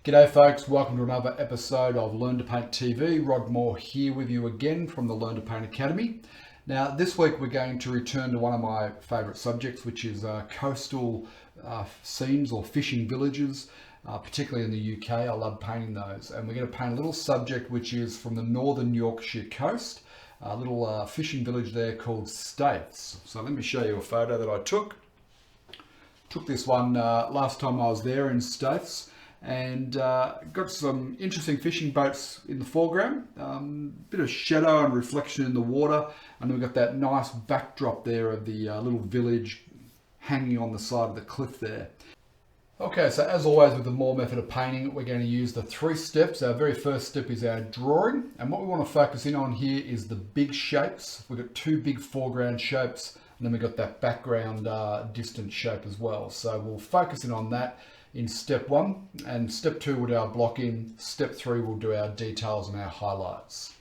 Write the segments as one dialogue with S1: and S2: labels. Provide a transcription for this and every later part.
S1: G'day folks, welcome to another episode of Learn to Paint TV. Rod Moore here with you again from the Learn to Paint Academy. Now this week we're going to return to one of my favourite subjects, which is coastal scenes or fishing villages, particularly in the UK. I love painting those, and we're going to paint a little subject which is from the northern Yorkshire coast, a little fishing village there called Staithes. So let me show you a photo that I took. Took this one last time I was there in Staithes. And got some interesting fishing boats in the foreground, bit of shadow and reflection in the water, and we've got that nice backdrop there of the little village hanging on the side of the cliff there. Okay, so as always with the Moore method of painting, we're going to use the 3 steps. Our very first step is our drawing, and what we want to focus in on here is the big shapes. We've got 2 big foreground shapes, and then we've got that background distant shape as well. So we'll focus in on that in step 1, and step 2 we'll do our blocking. Step 3 we'll do our details and our highlights.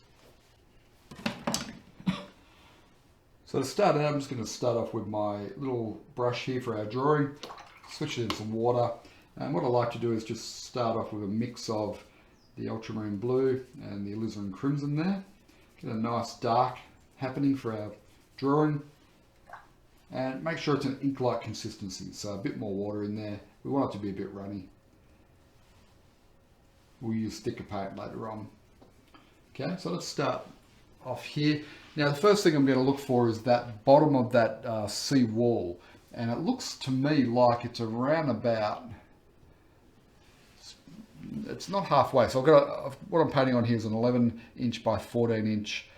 S1: So to start out, I'm just going to start off with my little brush here for our drawing, switch it into some water, and what I like to do is just start off with a mix of the ultramarine blue and the alizarin crimson there. Get a nice dark happening for our drawing, and make sure it's an ink-like consistency, so a bit more water in there. We want it to be a bit runny. We'll use thicker paint later on. Okay, so let's start off here. Now the first thing I'm going to look for is that bottom of that sea wall, and it looks to me like it's around about, it's not halfway. So what I'm painting on here is an 11-inch by 14-inch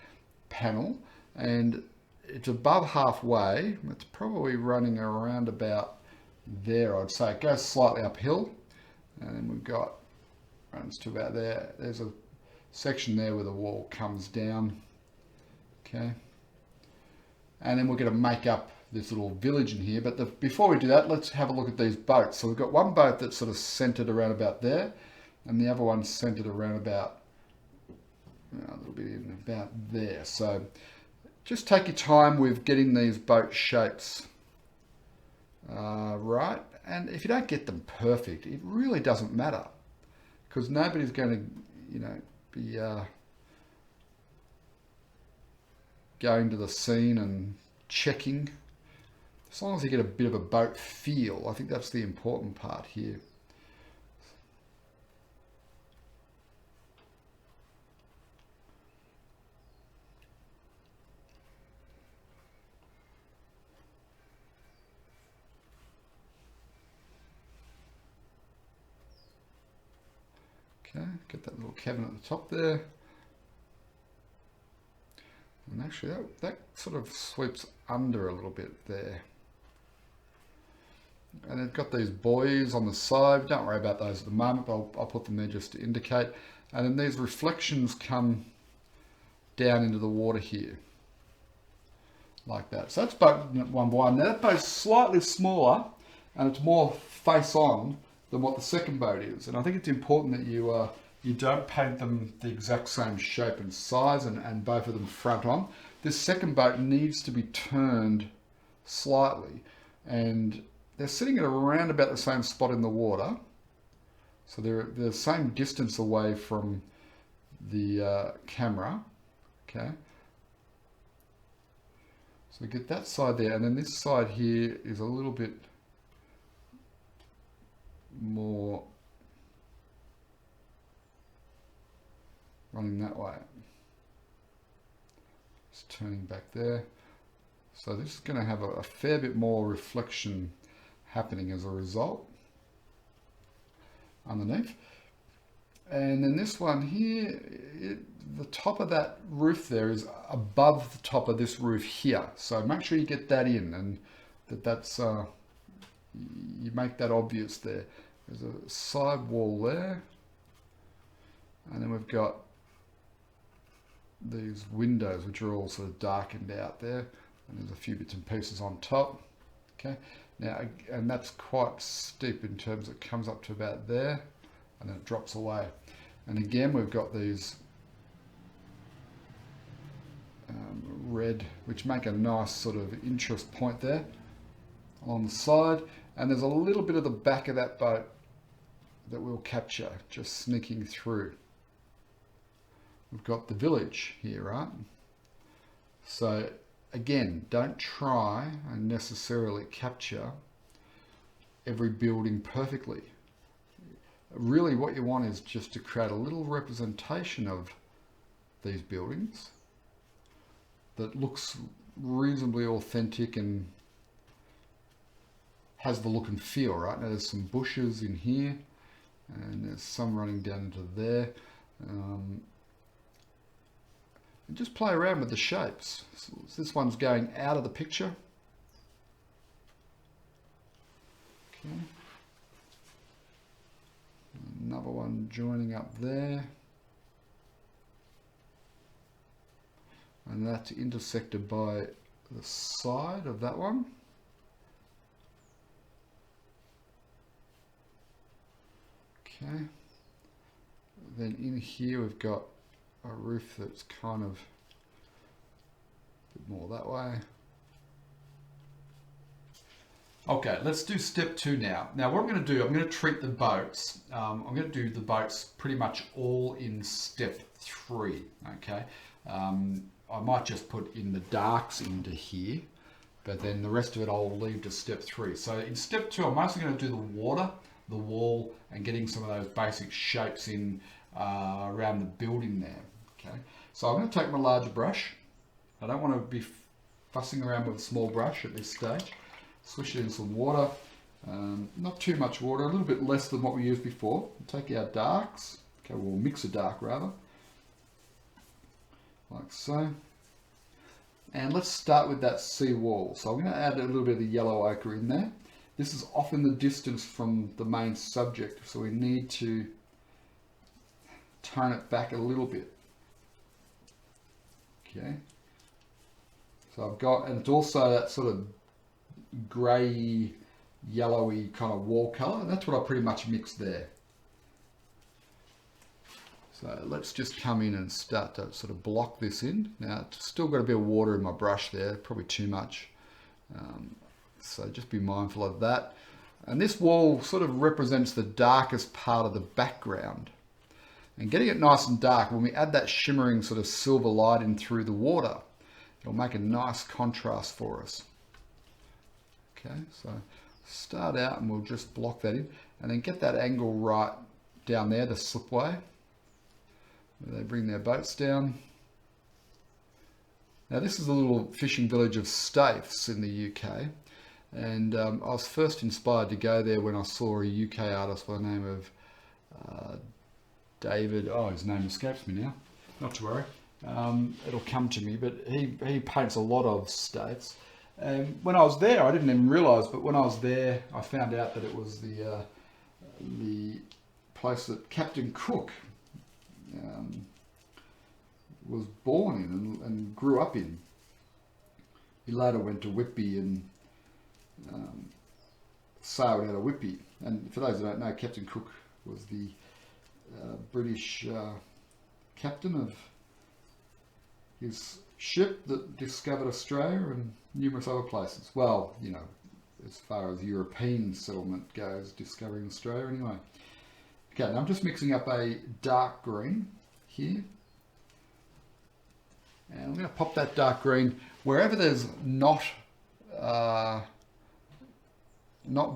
S1: panel, and it's above halfway. It's probably running around about there, I'd say. It goes slightly uphill, and then we've got, runs to about there. There's a section there where the wall comes down. Okay, and then we're going to make up this little village in here, but before we do that, let's have a look at these boats. So we've got one boat that's sort of centered around about there, and the other one's centered around about a little bit in about there. So just take your time with getting these boat shapes right, and if you don't get them perfect, it really doesn't matter, because nobody's going to, be going to the scene and checking. As long as you get a bit of a boat feel, I think that's the important part here. Okay, get that little cabin at the top there. And actually that sort of sweeps under a little bit there. And it's got these buoys on the side. Don't worry about those at the moment, but I'll put them there just to indicate. And then these reflections come down into the water here, like that. So that's boat 1 by 1. Now that boat's slightly smaller, and it's more face on than what the second boat is, and I think it's important that you don't paint them the exact same shape and size, and both of them front on. This second boat needs to be turned slightly, and they're sitting at around about the same spot in the water, so they're the same distance away from the camera. Okay, so we get that side there, and then this side here is a little bit more running that way. Just turning back there. So this is going to have a fair bit more reflection happening as a result underneath. And then this one here, the top of that roof there is above the top of this roof here. So make sure you get that in, and that's you make that obvious there. There's a side wall there, and then we've got these windows which are all sort of darkened out there, and there's a few bits and pieces on top. Okay, now, and that's quite steep in terms it comes up to about there, and then it drops away. And again, we've got these red, which make a nice sort of interest point there along the side, and there's a little bit of the back of that boat that we'll capture just sneaking through. We've got the village here, right? So again, don't try and necessarily capture every building perfectly. Really what you want is just to create a little representation of these buildings that looks reasonably authentic and has the look and feel, right? Now there's some bushes in here and there's some running down into there. And just play around with the shapes. So this one's going out of the picture. Okay. Another one joining up there. And that's intersected by the side of that one. Okay. Then in here we've got a roof that's kind of a bit more that way. Okay, let's do step 2 now. Now what I'm going to do, I'm going to treat the boats. I'm going to do the boats pretty much all in step 3. Okay, I might just put in the darks into here, but then the rest of it I'll leave to step 3. So in step 2, I'm mostly going to do the water, the wall, and getting some of those basic shapes in around the building there. Okay, so I'm going to take my larger brush. I don't want to be fussing around with a small brush at this stage. Swish it in some water, not too much water, a little bit less than what we used before. Take our darks, okay, we'll mix a dark rather, like so. And let's start with that sea wall. So I'm going to add a little bit of the yellow ochre in there. This is off in the distance from the main subject, so we need to tone it back a little bit. Okay. So I've got, and it's also that sort of grey, yellowy kind of wall colour, and that's what I pretty much mixed there. So let's just come in and start to sort of block this in. Now it's still got a bit of water in my brush there, probably too much. So just be mindful of that. And this wall sort of represents the darkest part of the background. And getting it nice and dark, when we add that shimmering sort of silver light in through the water, it'll make a nice contrast for us. Okay, so start out and we'll just block that in and then get that angle right down there, the slipway, where they bring their boats down. Now this is a little fishing village of Staithes in the UK, and I was first inspired to go there when I saw a UK artist by the name of David, oh his name escapes me now, not to worry, it'll come to me, but he paints a lot of Staithes. And when I was there, I didn't even realise, but when I was there, I found out that it was the place that Captain Cook was born in and grew up in. He later went to Whitby and sailed out of Whitby. And for those who don't know, Captain Cook was the British captain of his ship that discovered Australia and numerous other places. Well, you know, as far as European settlement goes, discovering Australia anyway. Okay, now I'm just mixing up a dark green here. And I'm going to pop that dark green wherever there's not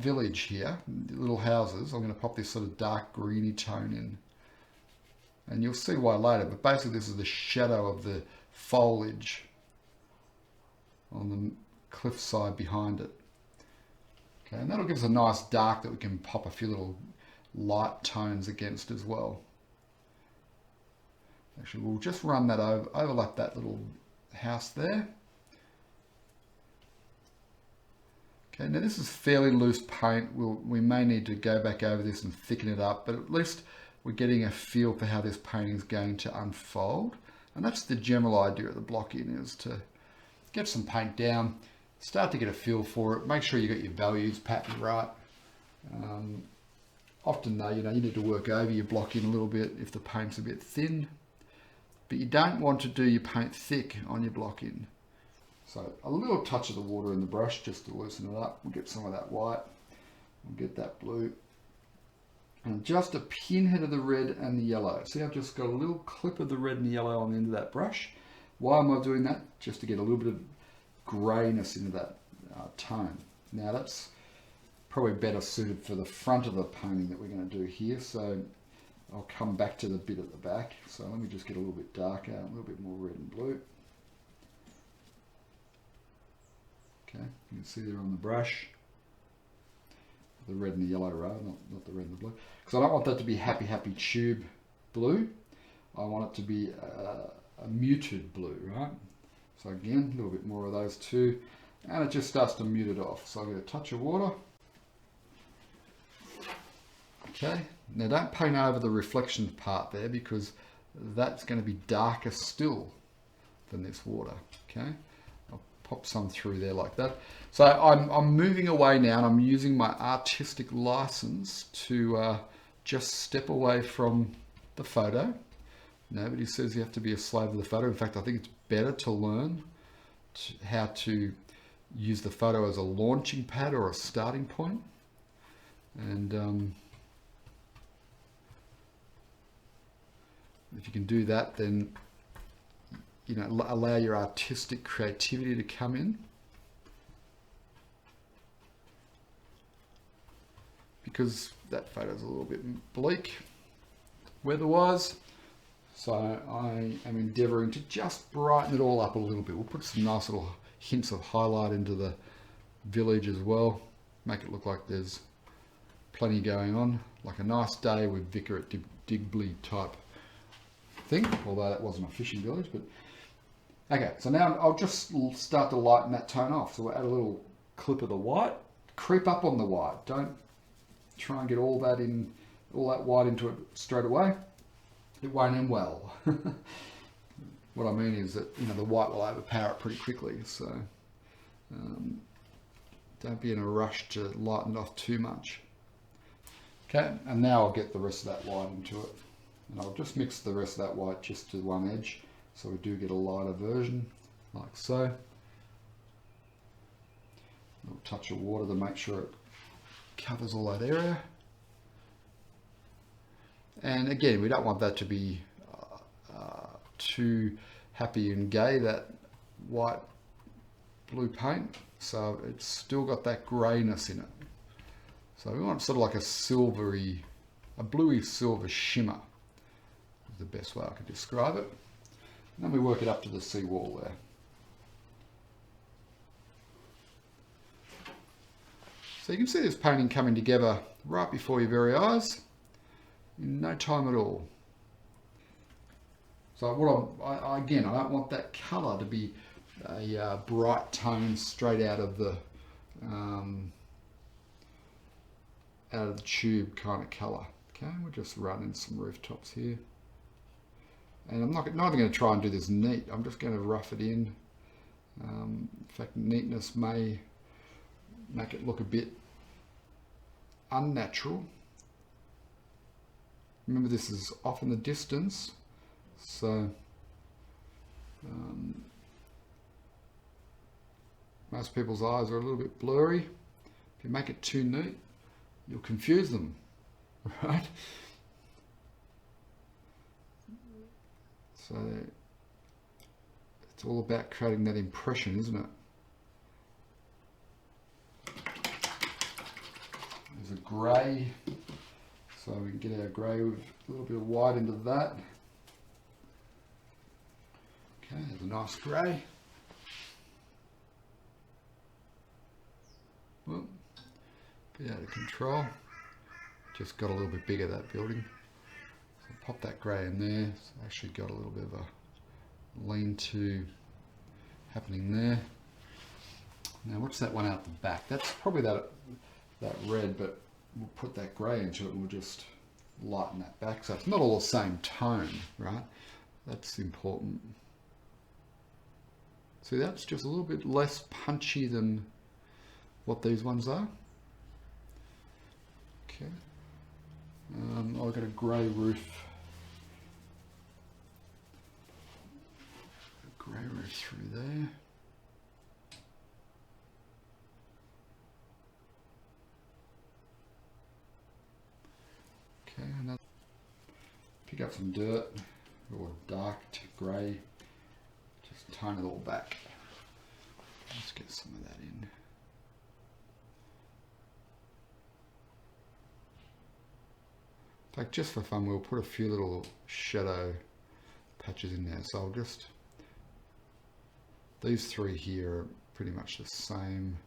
S1: village here, little houses. I'm going to pop this sort of dark greeny tone in. And you'll see why later, but basically this is the shadow of the foliage on the cliffside behind it. Okay, and that'll give us a nice dark that we can pop a few little light tones against as well. Actually, we'll just run that over, overlap that little house there. Okay, now this is fairly loose paint. We may need to go back over this and thicken it up, but at least we're getting a feel for how this painting is going to unfold. And that's the general idea of the block-in, is to get some paint down, start to get a feel for it, make sure you got your values patterned right. Often though, you need to work over your block-in a little bit if the paint's a bit thin, but you don't want to do your paint thick on your block-in. So a little touch of the water in the brush just to loosen it up. We'll get some of that white, we'll get that blue, and just a pinhead of the red and the yellow. See, I've just got a little clip of the red and the yellow on the end of that brush. Why am I doing that? Just to get a little bit of greyness into that tone. Now that's probably better suited for the front of the painting that we're going to do here, so I'll come back to the bit at the back. So let me just get a little bit darker, a little bit more red and blue. Okay, you can see there on the brush, the red and the yellow rather, not the red and the blue. Because I don't want that to be happy, happy tube blue. I want it to be a muted blue, right? So again, a little bit more of those two, and it just starts to mute it off. So I'll get a touch of water. Okay, now don't paint over the reflection part there because that's going to be darker still than this water. Okay, I'll pop some through there like that. So I'm moving away now, and I'm using my artistic license to just step away from the photo. Nobody says you have to be a slave of the photo. In fact, I think it's better to learn how to use the photo as a launching pad or a starting point. And if you can do that, then you know, allow your artistic creativity to come in. Because that photo's a little bit bleak weather-wise. So I am endeavouring to just brighten it all up a little bit. We'll put some nice little hints of highlight into the village as well. Make it look like there's plenty going on. Like a nice day with Vicar at Digbly type thing. Although that wasn't a fishing village. But okay, so now I'll just start to lighten that tone off. So we'll add a little clip of the white. Creep up on the white. Don't try and get all that white into it straight away. It won't end well. What I mean is that, you know, the white will overpower it pretty quickly, so don't be in a rush to lighten it off too much. Okay, and now I'll get the rest of that white into it, and I'll just mix the rest of that white just to one edge, so we do get a lighter version, like so. A little touch of water to make sure it covers all that area. And again, we don't want that to be too happy and gay, that white blue paint. So it's still got that greyness in it. So we want sort of like a bluey silver shimmer, is the best way I could describe it. And then we work it up to the seawall there. So you can see this painting coming together right before your very eyes. In no time at all. So again, I don't want that colour to be a bright tone straight out of the tube kind of colour. Okay, we'll just run in some rooftops here, and I'm not even going to try and do this neat. I'm just going to rough it in. In fact, neatness may make it look a bit unnatural. Remember, this is off in the distance, so most people's eyes are a little bit blurry. If you make it too neat, you'll confuse them, right? So it's all about creating that impression, isn't it? There's a grey. So we can get our grey with a little bit of white into that. Okay, there's a nice grey. Well, bit out of control. Just got a little bit bigger, that building. So pop that grey in there. It's actually got a little bit of a lean-to happening there. Now what's that one out the back? That's probably that red, but we'll put that grey into it and we'll just lighten that back. So it's not all the same tone, right? That's important. See, that's just a little bit less punchy than what these ones are. Okay. I've got a grey roof. A grey roof through there. pick up some dirt or dark grey, just tone it all back. Let's get some of that in. In fact, just for fun, we'll put a few little shadow patches in there. So I'll just, these three here are pretty much the same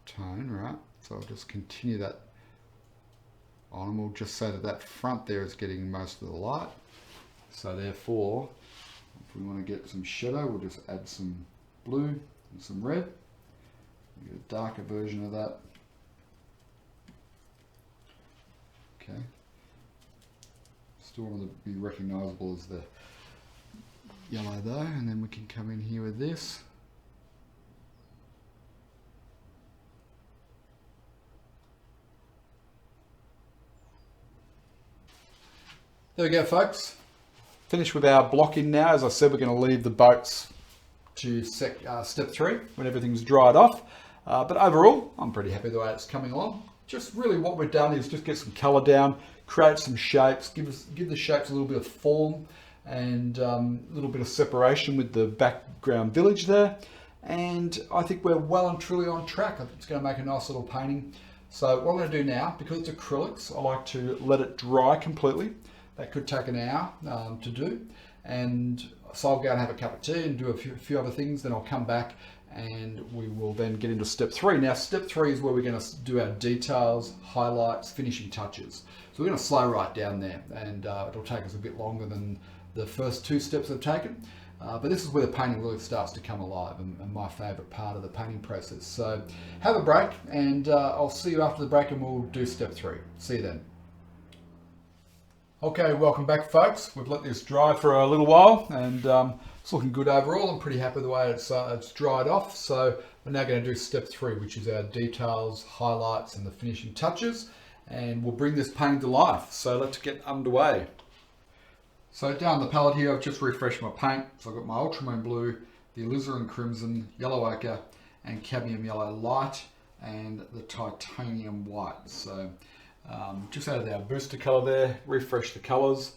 S1: tone, right? So I'll just continue that on, and we'll just say that that front there is getting most of the light. So therefore, if we want to get some shadow, we'll just add some blue and some red. Get a darker version of that. Okay. Still want to be recognizable as the yellow though, and then we can come in here with this. There we go, folks. Finished with our blocking now. As I said, we're going to leave the boats to step 3 when everything's dried off. But overall, I'm pretty happy the way it's coming along. Just really what we've done is just get some colour down, create some shapes, give the shapes a little bit of form and a little bit of separation with the background village there. And I think we're well and truly on track. I think it's going to make a nice little painting. So what I'm going to do now, because it's acrylics, I like to let it dry completely. That could take an hour to do. And so I'll go and have a cup of tea and do a few other things. Then I'll come back and we will then get into step 3. Now, step 3 is where we're going to do our details, highlights, finishing touches. So we're going to slow right down there, and it'll take us a bit longer than the first 2 steps I've taken. But this is where the painting really starts to come alive, and my favourite part of the painting process. So have a break, and I'll see you after the break, and we'll do step 3. See you then. Okay, welcome back, folks. We've let this dry for a little while, and it's looking good overall. I'm pretty happy with the way it's dried off. So we're now going to do step 3, which is our details, highlights, and the finishing touches. And we'll bring this painting to life. So let's get underway. So down the palette here, I've just refreshed my paint. So I've got my ultramarine blue, the alizarin crimson, yellow ochre, and cadmium yellow light, and the titanium white. So just added our booster color there, refresh the colors,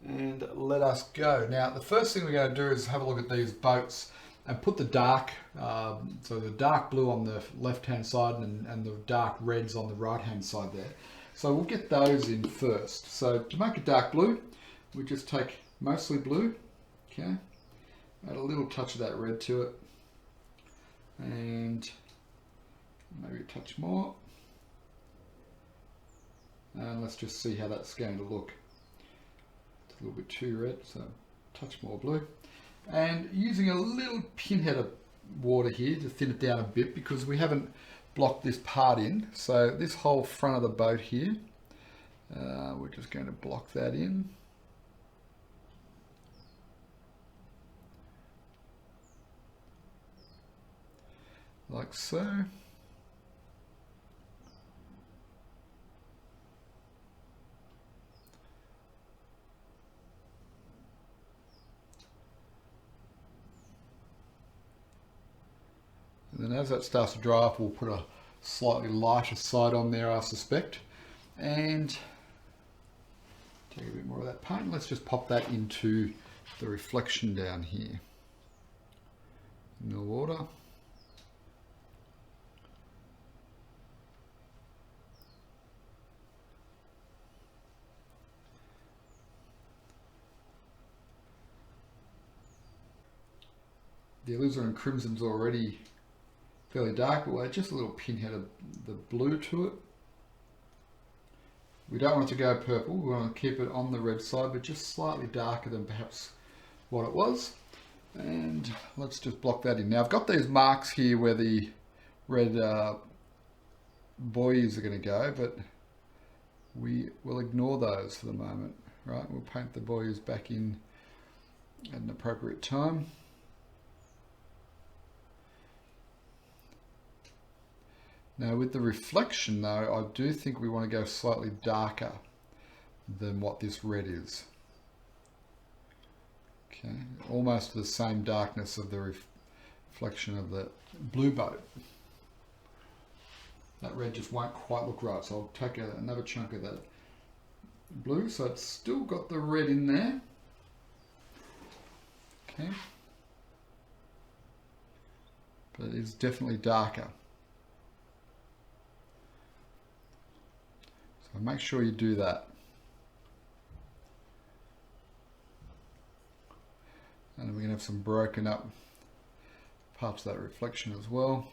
S1: and let us go. Now, the first thing we're going to do is have a look at these boats and put the dark, so the dark blue on the left-hand side and the dark reds on the right-hand side there. So we'll get those in first. So to make a dark blue, we just take mostly blue, okay, add a little touch of that red to it, and maybe a touch more. And let's just see how that's going to look. It's a little bit too red, so touch more blue. And using a little pinhead of water here to thin it down a bit, because we haven't blocked this part in. So this whole front of the boat here, we're just going to block that in. Like so. And then as that starts to dry off, we'll put a slightly lighter side on there, I suspect. And take a bit more of that paint. Let's just pop that into the reflection down here in the water. The alizarin crimson's already fairly dark, but we'll add just a little pinhead of the blue to it. We don't want it to go purple, we want to keep it on the red side, but just slightly darker than perhaps what it was. And let's just block that in. Now I've got these marks here where the red buoys are going to go, but we will ignore those for the moment, right? We'll paint the buoys back in at an appropriate time. Now with the reflection though, I do think we want to go slightly darker than what this red is. Okay, almost the same darkness of the reflection of the blue boat. That red just won't quite look right, so I'll take another chunk of that blue, so it's still got the red in there. Okay. But it is definitely darker. So make sure you do that. And we're going to have some broken up parts of that reflection as well.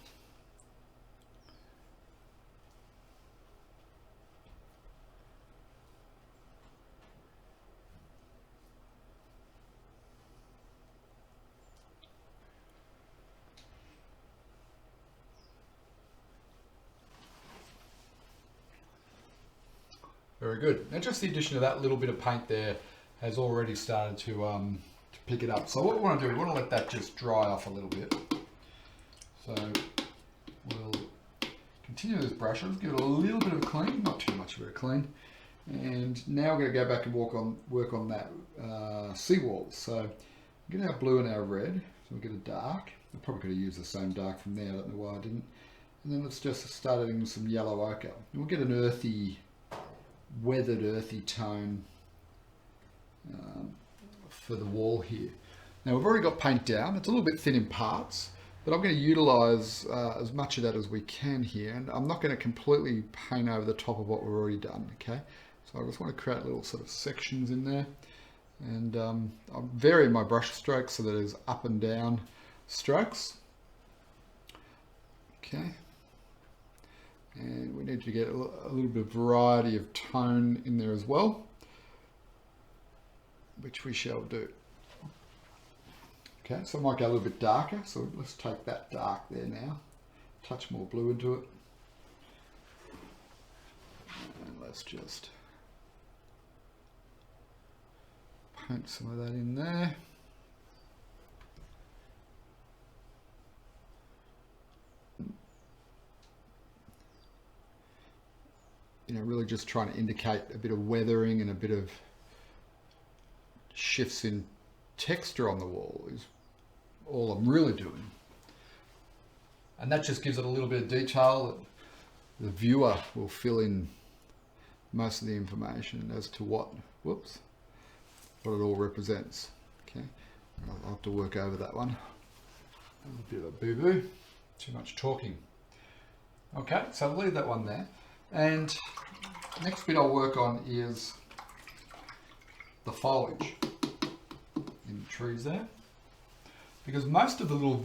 S1: Very good. Now just the addition of that little bit of paint there has already started to pick it up. So what we want to do, we want to let that just dry off a little bit. So we'll continue this brush. Let's give it a little bit of a clean, not too much of a clean. And now we're going to go back and work on that seawall. So we get our blue and our red. So we get a dark. I probably could have used the same dark from there. I don't know why I didn't. And then let's just start adding some yellow ochre. We'll get an earthy, weathered earthy tone for the wall here. Now we've already got paint down. It's a little bit thin in parts, but I'm going to utilize as much of that as we can here, and I'm not going to completely paint over the top of what we've already done. Okay, so I just want to create little sort of sections in there, and I'm varying my brush strokes so that there's up and down strokes. Okay. And we need to get a little bit of variety of tone in there as well, which we shall do. Okay, so I might go a little bit darker, so let's take that dark there now, touch more blue into it, and let's just paint some of that in there. You know, really just trying to indicate a bit of weathering and a bit of shifts in texture on the wall is all I'm really doing. And that just gives it a little bit of detail that the viewer will fill in most of the information as to what it all represents. Okay, I'll have to work over that one. A bit of a boo-boo, too much talking. Okay, so I'll leave that one there. And next bit I'll work on is the foliage in the trees there, because most of the little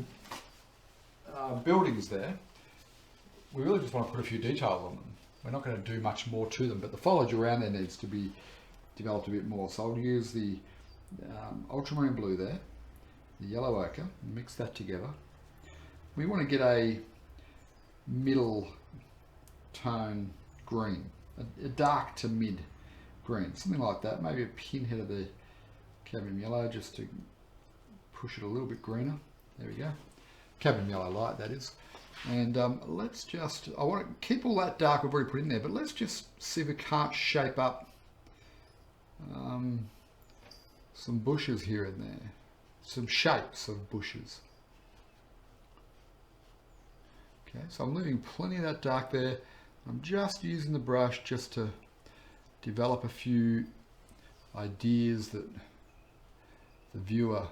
S1: buildings there, we really just want to put a few details on them. We're not going to do much more to them, but the foliage around there needs to be developed a bit more. So I'll use the ultramarine blue there, the yellow ochre, mix that together. We want to get a middle tone green, a dark to mid green, something like that, maybe a pinhead of the cadmium yellow just to push it a little bit greener. There we go, cadmium yellow light that is. And let's just, I want to keep all that dark we've already put in there, but let's just see if we can't shape up some bushes here and there, some shapes of bushes. Okay, so I'm leaving plenty of that dark there. I'm just using the brush just to develop a few ideas that the viewer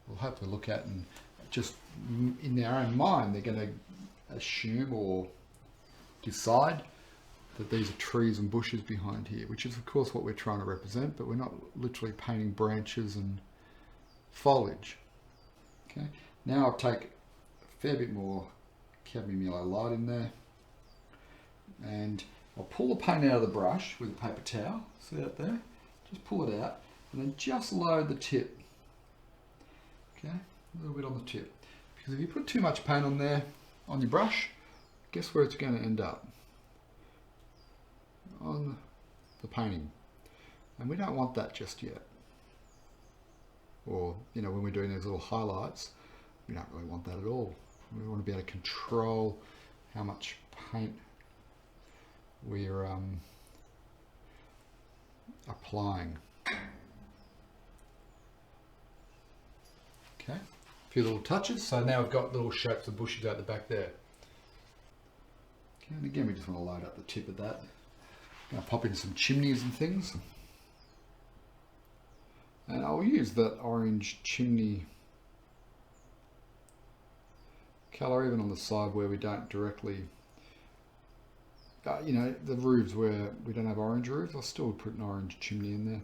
S1: will hopefully look at, and just in their own mind they're going to assume or decide that these are trees and bushes behind here, which is of course what we're trying to represent, but we're not literally painting branches and foliage. Okay, now I'll take a fair bit more cadmium yellow light in there, and I'll pull the paint out of the brush with a paper towel. See that there? Just pull it out and then just load the tip. Okay, a little bit on the tip, because if you put too much paint on there on your brush, guess where it's going to end up? On the painting, and we don't want that just yet. Or, you know, when we're doing those little highlights, we don't really want that at all. We want to be able to control how much paint we're applying. Okay, a few little touches. So now we've got little shapes of bushes out the back there. Okay, and again we just want to load up the tip of that. Going to pop in some chimneys and things. we'll use that orange chimney colour even on the side where we don't directly, you know, the roofs where we don't have orange roofs, I'll still put an orange chimney in there.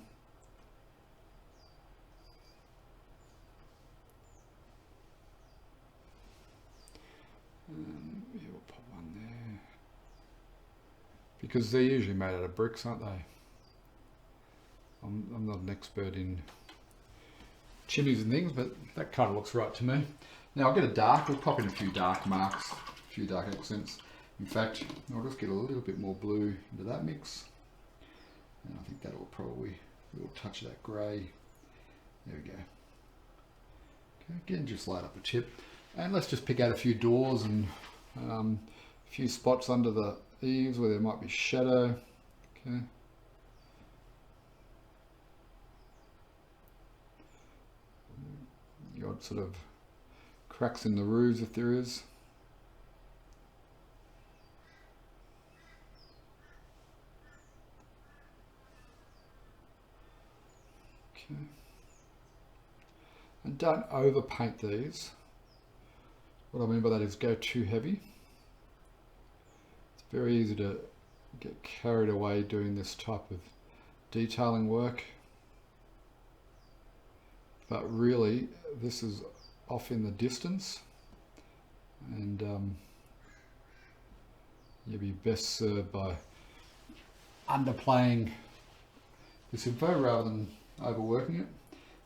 S1: Yeah, we'll put one there. Because they're usually made out of bricks, aren't they? I'm not an expert in chimneys and things, but that kind of looks right to me. Now I'll get a dark, we'll pop in a few dark marks, a few dark accents. In fact, I'll just get a little bit more blue into that mix. And I think that will probably, a little touch of that grey. There we go. Okay, again, just light up a tip. And let's just pick out a few doors and a few spots under the eaves where there might be shadow. Okay. The odd sort of cracks in the roofs if there is. Okay. And don't overpaint these. What I mean by that is go too heavy. It's very easy to get carried away doing this type of detailing work. But really, this is off in the distance, and you'll be best served by underplaying this info rather than overworking it.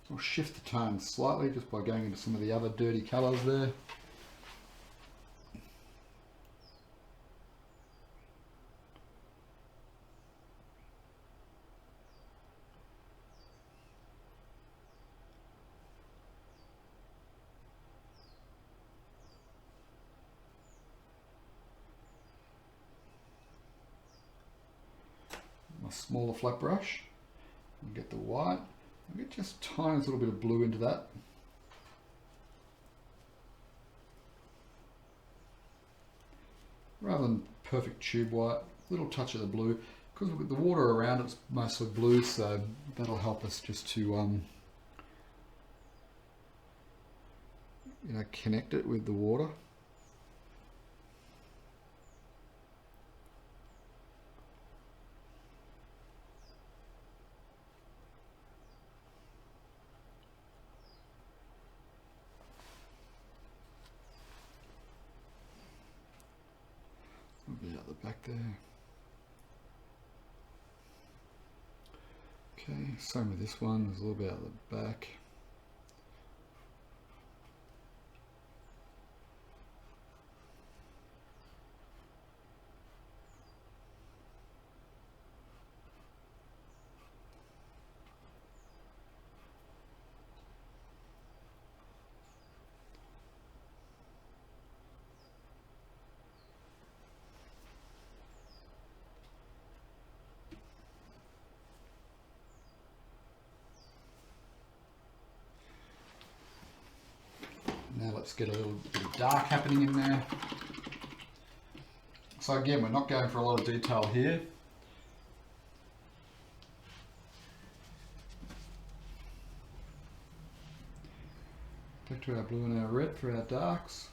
S1: I'll shift the tone slightly just by going into some of the other dirty colours there. My smaller flat brush, and get the white. I'll get just a tiny little bit of blue into that. Rather than perfect tube white, a little touch of the blue, because the water around it's mostly blue, so that'll help us just to you know, connect it with the water. A bit out the back there. Okay, same with this one, there's a little bit out the back. Now let's get a little bit of dark happening in there. So again, we're not going for a lot of detail here. Back to our blue and our red for our darks.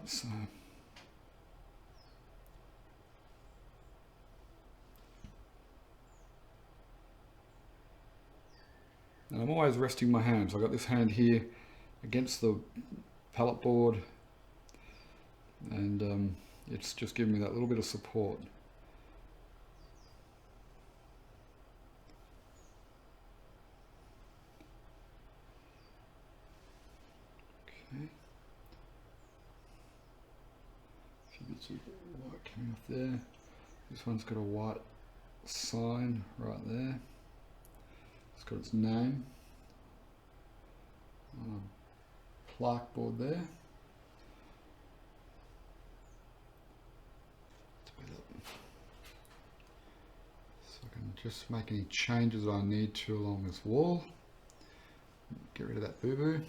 S1: So and I'm always resting my hands. I've got this hand here against the palette board, and it's just giving me that little bit of support. Okay. A few bits of white coming off there. This one's got a white sign right there. It's got its name on a plaque board there. So I can just make any changes I need to along this wall. Get rid of that boo-boo.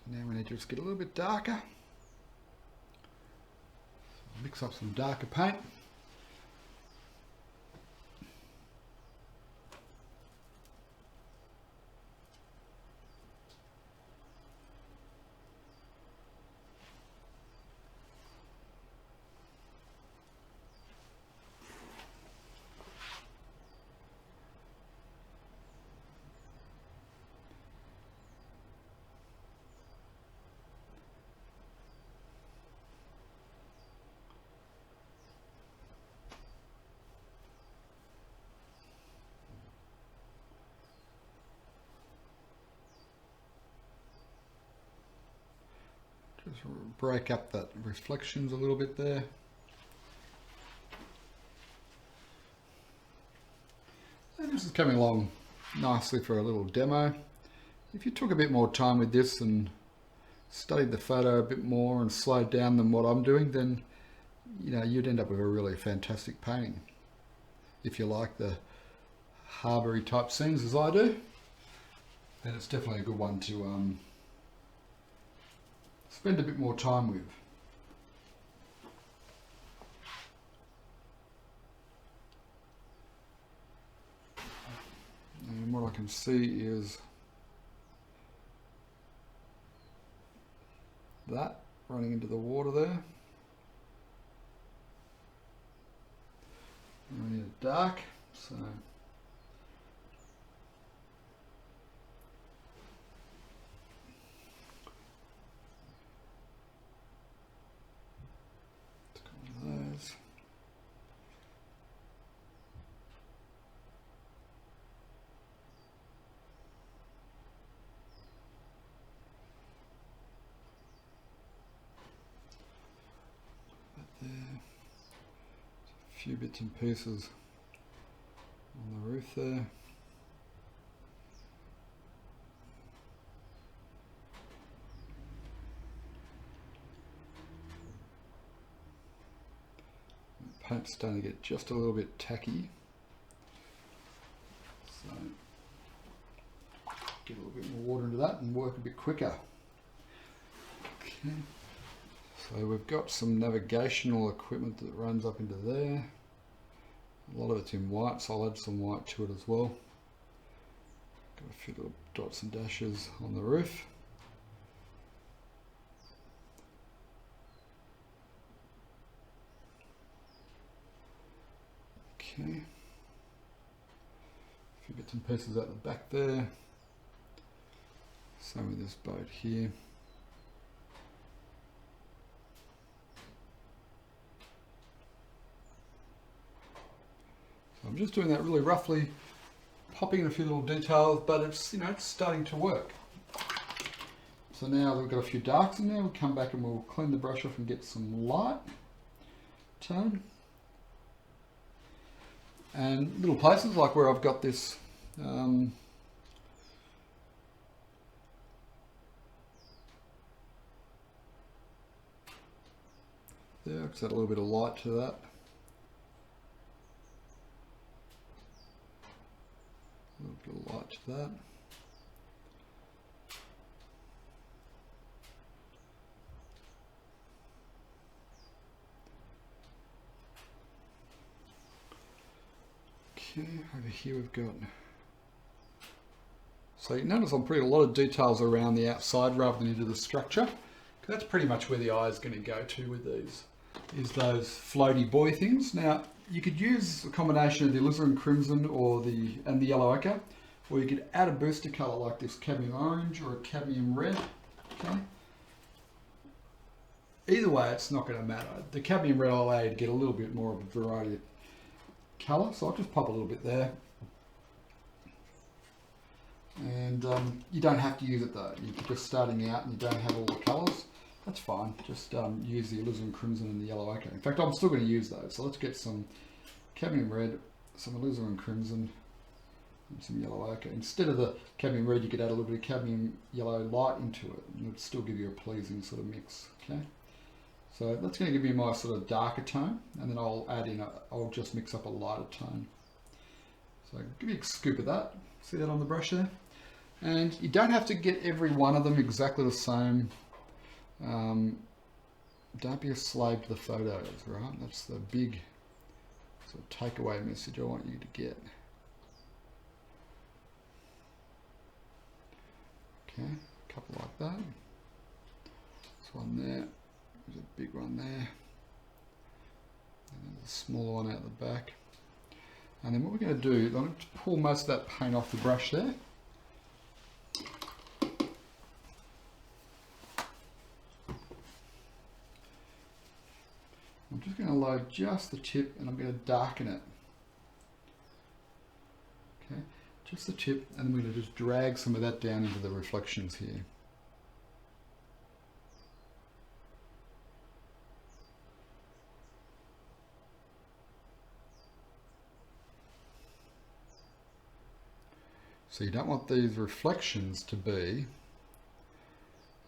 S1: Now we need to just get a little bit darker. So mix up some darker paint. Just break up that reflections a little bit there. And this is coming along nicely for a little demo. If you took a bit more time with this and studied the photo a bit more and slowed down than what I'm doing, then you'd end up with a really fantastic painting. If you like the Harbour type scenes as I do, then it's definitely a good one to spend a bit more time with. And what I can see is that running into the water there. I need it dark, so those. There. A few bits and pieces on the roof there. The paint's starting to get just a little bit tacky, so get a little bit more water into that and work a bit quicker. Okay, so we've got some navigational equipment that runs up into there. A lot of it's in white, so I'll add some white to it as well. Got a few little dots and dashes on the roof. Okay, a few bits and pieces out the back there. Same with this boat here. I'm just doing that really roughly, popping in a few little details, but it's, you know, it's starting to work. So now we've got a few darks in there. We'll come back and we'll clean the brush off and get some light tone. And little places like where I've got this there, just add a little bit of light to that. A little bit of light to that. Okay, over here we've got, so you notice I'm putting a lot of details around the outside rather than into the structure. That's pretty much where the eye is going to go to with these, is those floaty boy things. Now, you could use a combination of the alizarin crimson or the yellow ochre, or you could add a booster color like this cadmium orange or a cadmium red. Okay. Either way, it's not going to matter. The cadmium red will allow you to get a little bit more of a variety of color, so I'll just pop a little bit there. And you don't have to use it though. You're just starting out and you don't have all the colors. That's fine. Just use the alizarin crimson and the yellow ochre. In fact, I'm still going to use those. So let's get some cadmium red, some alizarin crimson, and some yellow ochre. Instead of the cadmium red, you could add a little bit of cadmium yellow light into it, and it would still give you a pleasing sort of mix. Okay. So that's going to give me my sort of darker tone, and then I'll add in, I'll just mix up a lighter tone. So give me a scoop of that. See that on the brush there? And you don't have to get every one of them exactly the same. Don't be a slave to the photos, right? That's the big sort of takeaway message I want you to get. Okay, a couple like that. There's one there. There's a big one there. And there's a smaller one out the back. And then what we're going to do is I'm going to pull most of that paint off the brush there. I'm just going to load just the tip and I'm going to darken it. Okay, just the tip, and I'm going to just drag some of that down into the reflections here. So you don't want these reflections to be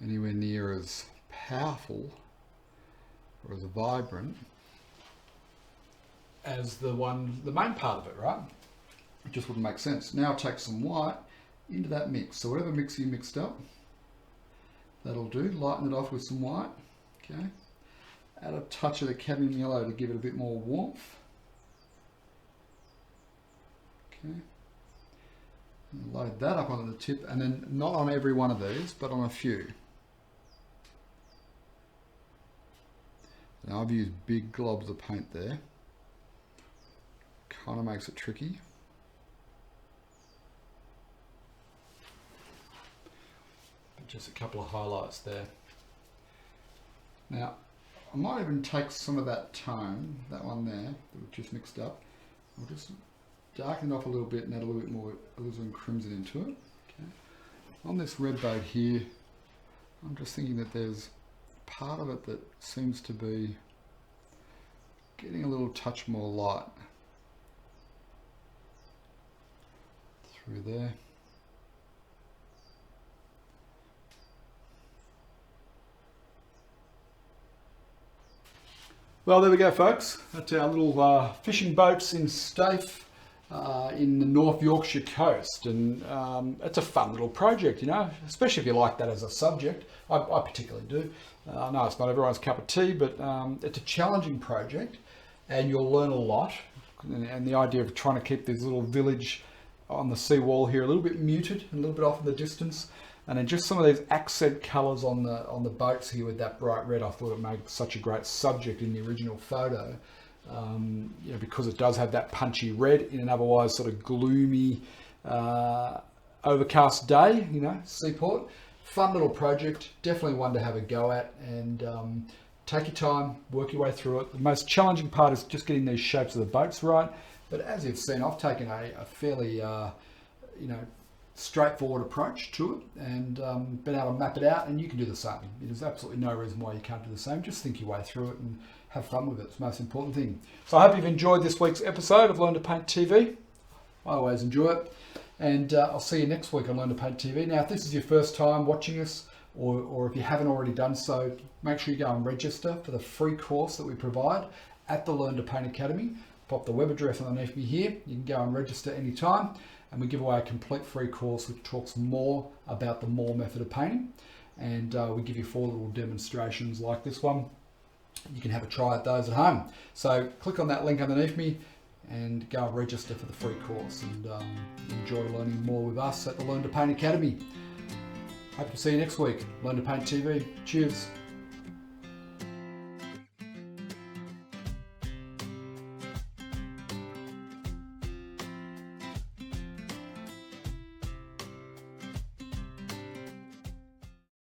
S1: anywhere near as powerful or as vibrant as the main part of it, right? It just wouldn't make sense. Now take some white into that mix. So whatever mix you mixed up, that'll do. Lighten it off with some white, okay? Add a touch of the cadmium yellow to give it a bit more warmth. Okay. And load that up onto the tip, and then not on every one of these, but on a few. Now I've used big globs of paint there. Kind of makes it tricky. But just a couple of highlights there. Now, I might even take some of that tone, that one there, that we've just mixed up. I'll just darken it off a little bit and add a little bit more alizarin crimson into it. Okay. On this red boat here, I'm just thinking that there's part of it that seems to be getting a little touch more light through there. Well, there we go, folks. That's our little fishing boats in Staithes in the North Yorkshire coast, and it's a fun little project, you know, especially if you like that as a subject. I particularly do. I know it's not everyone's cup of tea, but it's a challenging project, and you'll learn a lot. And the idea of trying to keep this little village on the seawall here a little bit muted, a little bit off in the distance, and then just some of these accent colours on the boats here with that bright red. I thought it made such a great subject in the original photo. You know, because it does have that punchy red in an otherwise sort of gloomy, overcast day, you know, seaport. Fun little project, definitely one to have a go at, and take your time, work your way through it. The most challenging part is just getting these shapes of the boats right, But as you've seen, I've taken a fairly straightforward approach to it and been able to map it out, and you can do the same. There's absolutely no reason why you can't do the same. Just think your way through it and have fun with it. It's the most important thing. So I hope you've enjoyed this week's episode of Learn to Paint TV. I always enjoy it. And I'll see you next week on Learn to Paint TV. Now, if this is your first time watching us, or if you haven't already done so, make sure you go and register for the free course that we provide at the Learn to Paint Academy. Pop the web address underneath me here. You can go and register anytime. And we give away a complete free course which talks more about the Moore method of painting. And we give you 4 little demonstrations like this one. You can have a try at those at home. So click on that link underneath me and go and register for the free course and enjoy learning more with us at the Learn to Paint Academy. Hope to see you next week. Learn to Paint TV. Cheers.